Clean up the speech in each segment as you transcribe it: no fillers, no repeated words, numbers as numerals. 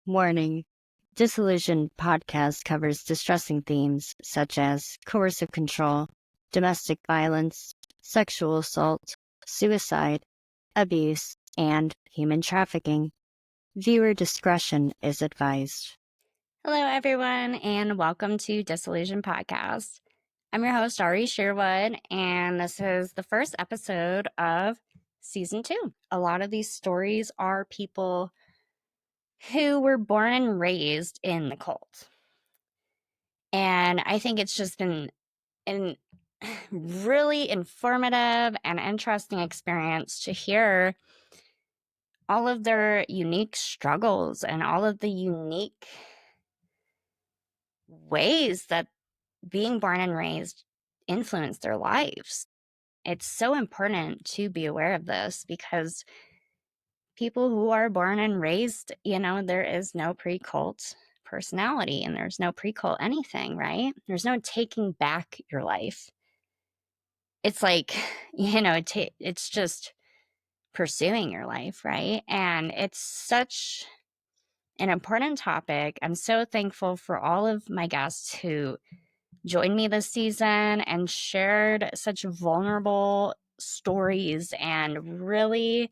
Warning. DisAllusioned Podcast covers distressing themes such as coercive control, domestic violence, sexual assault, suicide, abuse, and human trafficking. Viewer discretion is advised. Hello, everyone, and welcome to DisAllusioned Podcast. I'm your host, Ari Sherwood, and this is the first episode of Season 2. A lot of these stories are people who were born and raised in the cult. And I think it's just been a really informative and interesting experience to hear all of their unique struggles and all of the unique ways that being born and raised influenced their lives. It's so important to be aware of this because people who are born and raised, there is no pre-cult personality and there's no pre-cult anything, right? There's no taking back your life. It's like, it's just pursuing your life, right? And it's such an important topic. I'm so thankful for all of my guests who joined me this season and shared such vulnerable stories and really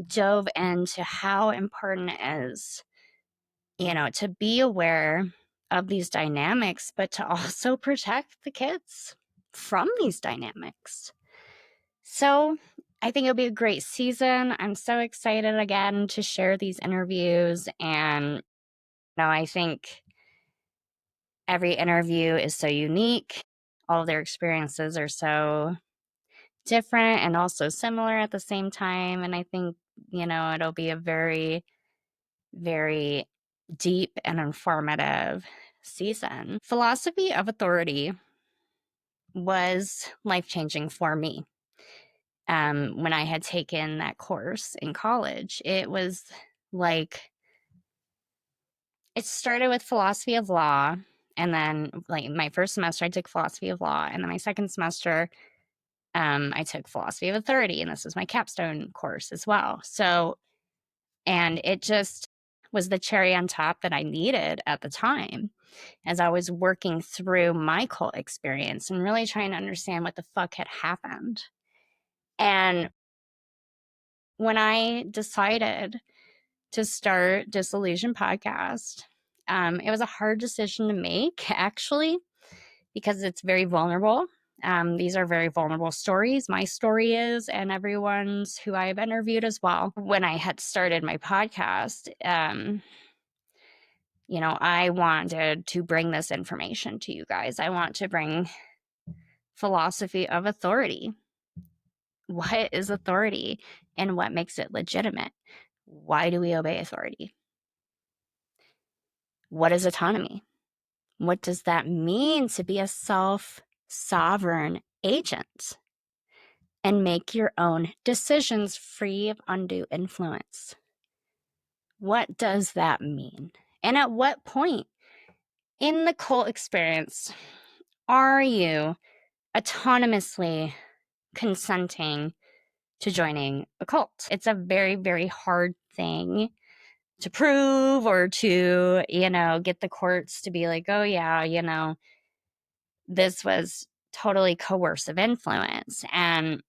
dove into how important it is, to be aware of these dynamics, but to also protect the kids from these dynamics. So I think it'll be a great season. I'm so excited again to share these interviews. And, I think every interview is so unique. All of their experiences are so different and also similar at the same time. And I think, it'll be a very, very deep and informative season. Philosophy of authority was life-changing for me. When I had taken that course in college, it was like, it started with philosophy of law. And then my first semester, I took philosophy of law. And then my second semester, I took philosophy of authority. And this was my capstone course as well. So, and it just was the cherry on top that I needed at the time as I was working through my cult experience and really trying to understand what the fuck had happened. And when I decided to start DisAllusioned Podcast, it was a hard decision to make, actually, because it's very vulnerable. These are very vulnerable stories. My story is, and everyone's who I've interviewed as well. When I had started my podcast, I wanted to bring this information to you guys. I want to bring philosophy of authority. What is authority and what makes it legitimate? Why do we obey authority? What is autonomy? What does that mean to be a self-sovereign agent and make your own decisions free of undue influence? What does that mean? And at what point in the cult experience are you autonomously consenting to joining a cult? It's a very, very hard thing to prove or to, get the courts to be like, oh yeah, this was totally coercive influence. And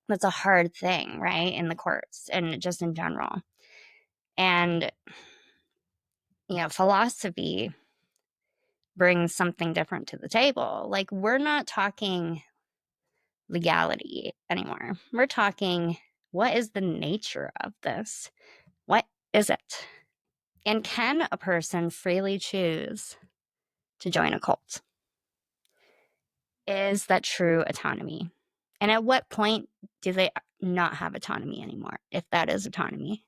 that's a hard thing, right? In the courts and just in general. And, philosophy brings something different to the table. Like, we're not talking legality anymore. We're talking, what is the nature of this? What is it? And can a person freely choose to join a cult? Is that true autonomy? And at what point do they not have autonomy anymore, if that is autonomy?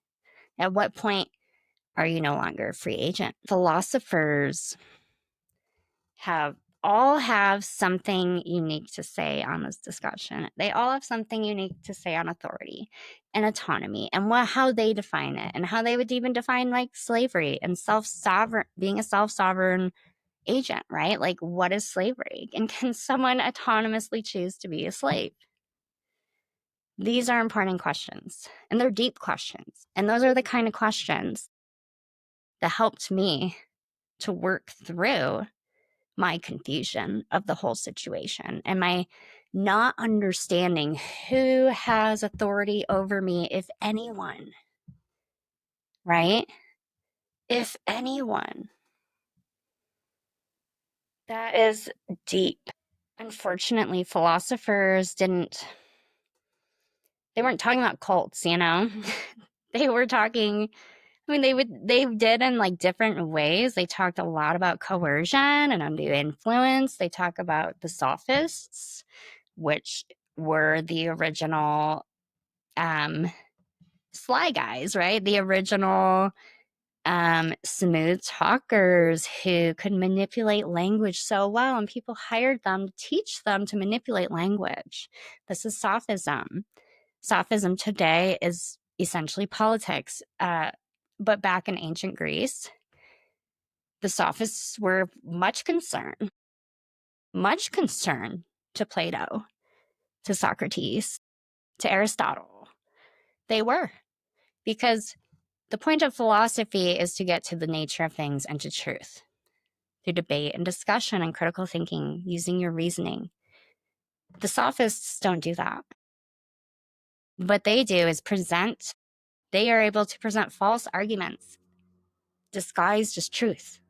At what point are you no longer a free agent? Philosophers all have something unique to say on this discussion. They all have something unique to say on authority and autonomy and how they define it and how they would even define like slavery and being a self-sovereign agent, right? Like, what is slavery? And can someone autonomously choose to be a slave? These are important questions, and they're deep questions. And those are the kind of questions that helped me to work through my confusion of the whole situation and my not understanding who has authority over me, if anyone, right? If anyone. That is deep. Unfortunately, philosophers they weren't talking about cults, you know? They were talking, I mean, they did in like different ways. They talked a lot about coercion and undue influence. They talk about the sophists, which were the original sly guys, right? The original smooth talkers who could manipulate language so well, and people hired them to teach them to manipulate language. This is sophism. Sophism today is essentially politics. But back in ancient Greece, the sophists were much concerned to Plato, to Socrates, to Aristotle. They were, because the point of philosophy is to get to the nature of things and to truth through debate and discussion and critical thinking, using your reasoning. The sophists don't do that. What they do is they are able to present false arguments disguised as truth.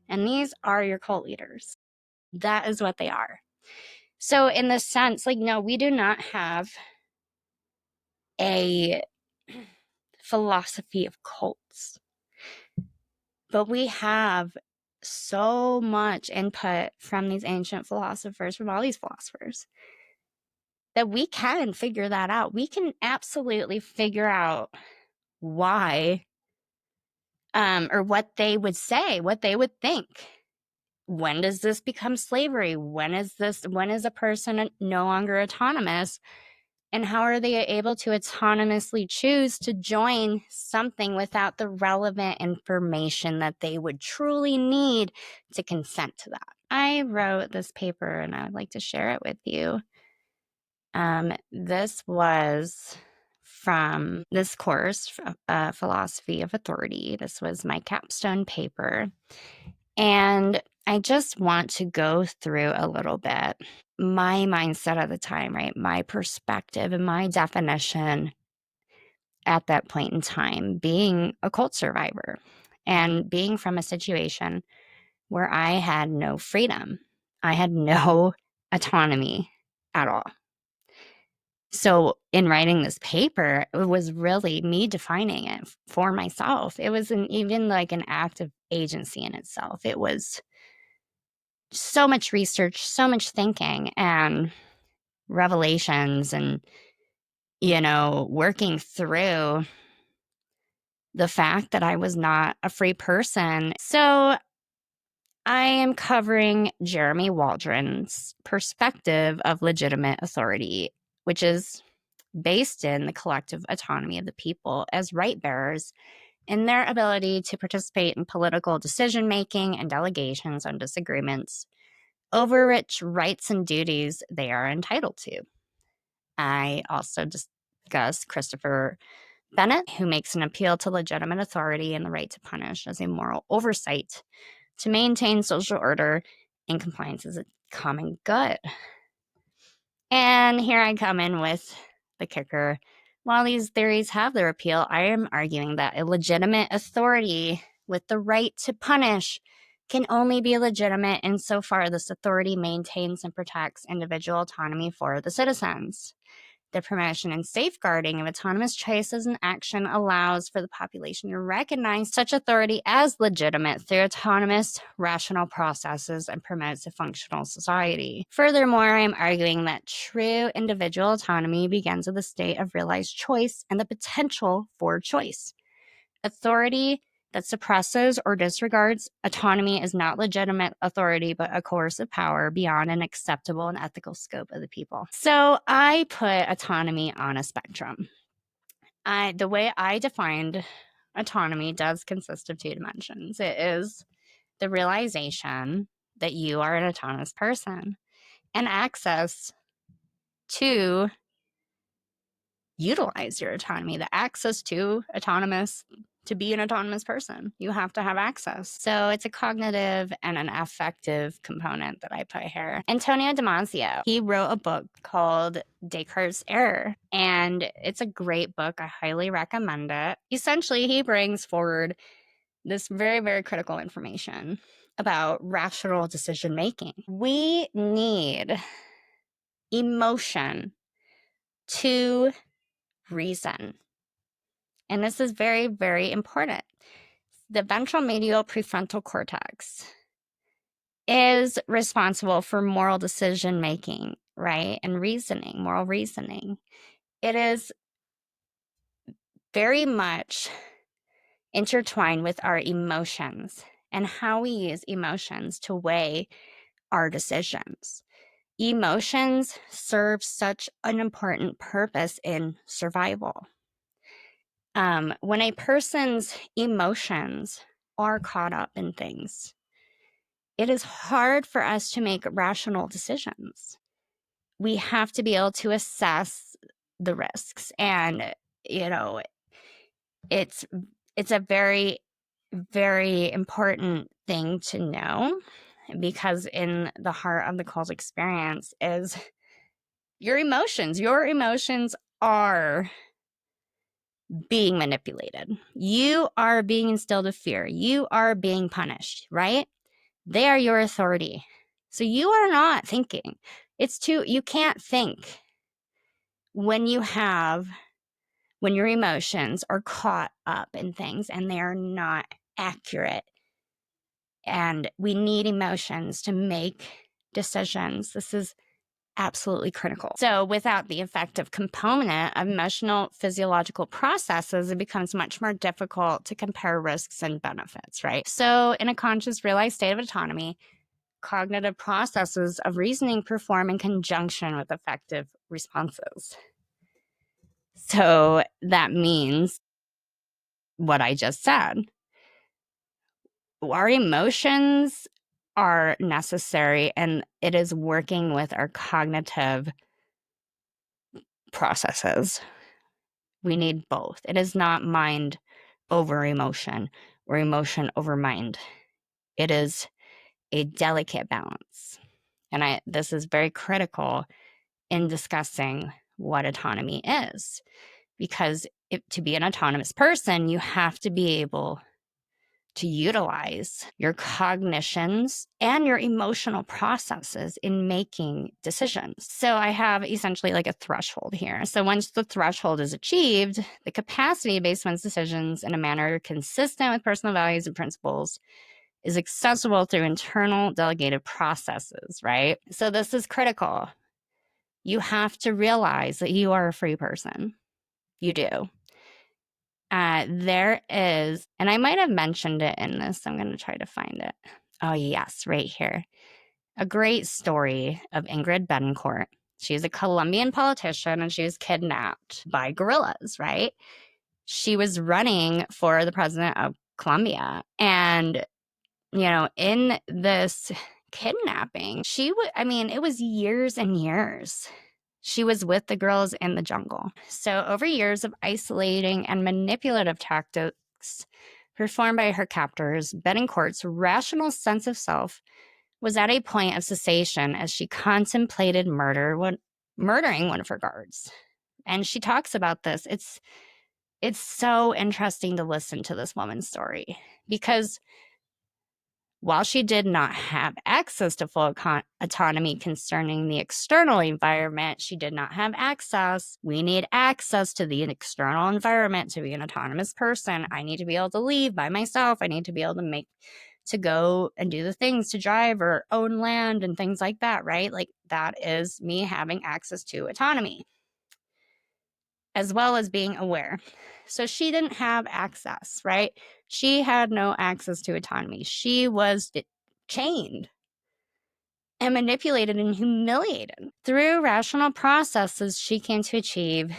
And these are your cult leaders. That is what they are. So in this sense, like, no, we do not have a philosophy of cults, but we have so much input from these ancient philosophers, from all these philosophers, that we can figure that out. We can absolutely figure out why, or what they would say, what they would think. When does this become slavery? When is a person no longer autonomous? And how are they able to autonomously choose to join something without the relevant information that they would truly need to consent to that? I wrote this paper and I would like to share it with you. This was from this course, Philosophy of Authority. This was my capstone paper. And I just want to go through a little bit my mindset at the time, right? My perspective and my definition at that point in time, being a cult survivor and being from a situation where I had no freedom. I had no autonomy at all. So in writing this paper, it was really me defining it for myself. It wasn't even like an act of agency in itself. It was so much research, so much thinking and revelations and, working through the fact that I was not a free person. So I am covering Jeremy Waldron's perspective of legitimate authority, which is based in the collective autonomy of the people as right bearers in their ability to participate in political decision making and delegations on disagreements over which rights and duties they are entitled to. I also discuss Christopher Bennett, who makes an appeal to legitimate authority and the right to punish as a moral oversight to maintain social order and compliance as a common good. And here I come in with the kicker. While these theories have their appeal, I am arguing that a legitimate authority with the right to punish can only be legitimate insofar this authority maintains and protects individual autonomy for the citizens. The promotion and safeguarding of autonomous choices and action allows for the population to recognize such authority as legitimate through autonomous, rational processes and promotes a functional society. Furthermore, I am arguing that true individual autonomy begins with a state of realized choice and the potential for choice. Authority that suppresses or disregards autonomy is not legitimate authority, but a coercive power beyond an acceptable and ethical scope of the people. So I put autonomy on a spectrum. The way I defined autonomy does consist of two dimensions. It is the realization that you are an autonomous person and access to utilize your autonomy, the access to be an autonomous person. You have to have access. So it's a cognitive and an affective component that I put here. Antonio Damasio, he wrote a book called Descartes' Error, and it's a great book. I highly recommend it. Essentially, he brings forward this very, very critical information about rational decision making. We need emotion to reason. And this is very, very important. The ventral medial prefrontal cortex is responsible for moral decision making, right? And reasoning, moral reasoning. It is very much intertwined with our emotions and how we use emotions to weigh our decisions. Emotions serve such an important purpose in survival. When a person's emotions are caught up in things, it is hard for us to make rational decisions. We have to be able to assess the risks. And, it's a very, very important thing to know, because in the heart of the cult experience is your emotions. Your emotions are being manipulated. You are being instilled with fear. You are being punished, right? They are your authority. So you are not thinking. You can't think when your emotions are caught up in things and they are not accurate. And we need emotions to make decisions. This is absolutely critical. So without the effective component of emotional physiological processes, it becomes much more difficult to compare risks and benefits, right? So in a conscious realized state of autonomy, cognitive processes of reasoning perform in conjunction with effective responses. So that means what I just said. Our emotions are necessary, and it is working with our cognitive processes. We need both. It is not mind over emotion or emotion over mind. It is a delicate balance. And this is very critical in discussing what autonomy is, because to be an autonomous person, you have to be able to utilize your cognitions and your emotional processes in making decisions. So I have essentially like a threshold here. So once the threshold is achieved, the capacity to base one's decisions in a manner consistent with personal values and principles is accessible through internal delegated processes, right? So this is critical. You have to realize that you are a free person. You do. There is, and I might have mentioned it in this. I'm going to try to find it. Oh, yes, right here. A great story of Ingrid Benort. She's a Colombian politician, and she was kidnapped by guerrillas, right? She was running for the president of Colombia. And, in this kidnapping, it was years and years. She was with the girls in the jungle. So over years of isolating and manipulative tactics performed by her captors, Benincourt's rational sense of self was at a point of cessation as she contemplated murdering one of her guards. And she talks about this. It's so interesting to listen to this woman's story, because while she did not have access to full autonomy concerning the external environment, she did not have access. We need access to the external environment to be an autonomous person. I need to be able to leave by myself. I need to be able to go and do the things, to drive or own land and things like that, right? Like, that is me having access to autonomy, as well as being aware. So she didn't have access, right? She had no access to autonomy. She was chained and manipulated and humiliated. Through rational processes, she came to achieve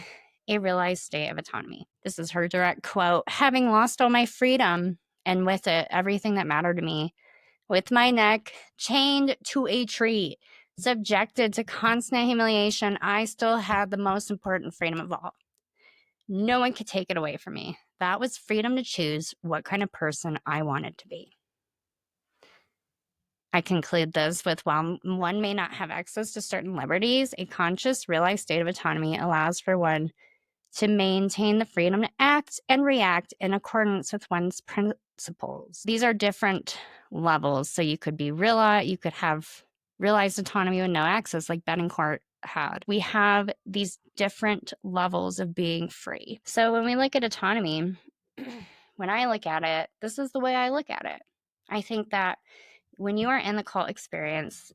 a realized state of autonomy. This is her direct quote: "Having lost all my freedom, and with it everything that mattered to me, with my neck chained to a tree, subjected to constant humiliation, I still had the most important freedom of all: No one could take it away from me. That was freedom to choose what kind of person I wanted to be. I conclude this with, while one may not have access to certain liberties, a conscious, realized state of autonomy allows for one to maintain the freedom to act and react in accordance with one's principles. These are different levels. So you could have realized autonomy with no access, like Benort had. We have these different levels of being free. So when we look at autonomy, when I look at it, this is the way I look at it. I think that when you are in the cult experience,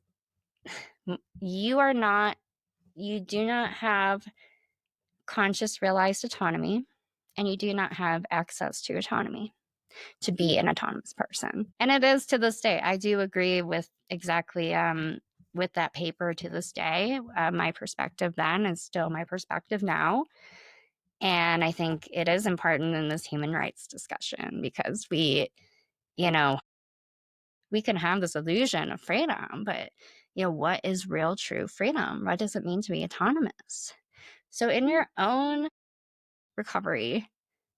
you do not have conscious realized autonomy, and you do not have access to autonomy to be an autonomous person. And it is to this day. I do agree with exactly with that paper to this day. My perspective then is still my perspective now. And I think it is important in this human rights discussion because we can have this illusion of freedom, but what is real true freedom? What does it mean to be autonomous? So in your own recovery,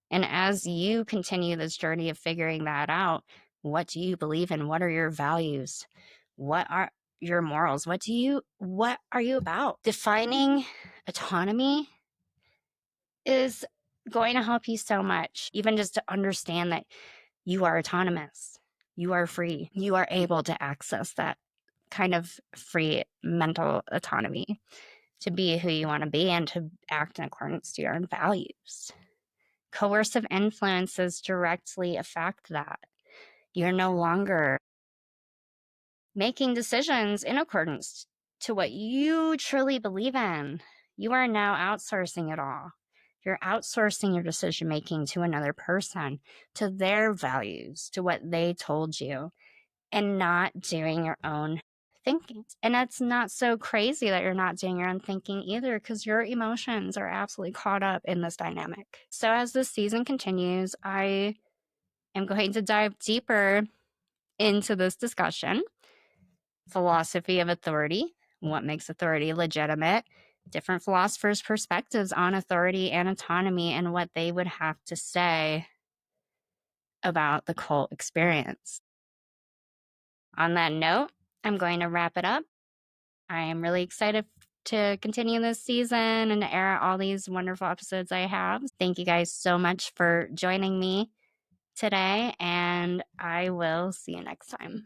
and as you continue this journey of figuring that out, what do you believe in? What are your values? What are your morals? What are you about? Defining autonomy is going to help you so much, even just to understand that you are autonomous, you are free, you are able to access that kind of free mental autonomy to be who you want to be and to act in accordance to your own values. Coercive influences directly affect that. You're no longer making decisions in accordance to what you truly believe in. You are now outsourcing it all. You're outsourcing your decision making to another person, to their values, to what they told you, and not doing your own thinking. And that's not so crazy that you're not doing your own thinking either, because your emotions are absolutely caught up in this dynamic. So as this season continues, I am going to dive deeper into this discussion. Philosophy of authority, what makes authority legitimate, different philosophers' perspectives on authority and autonomy, and what they would have to say about the cult experience. On that note, I'm going to wrap it up. I am really excited to continue this season and to air all these wonderful episodes I have. Thank you guys so much for joining me today, and I will see you next time.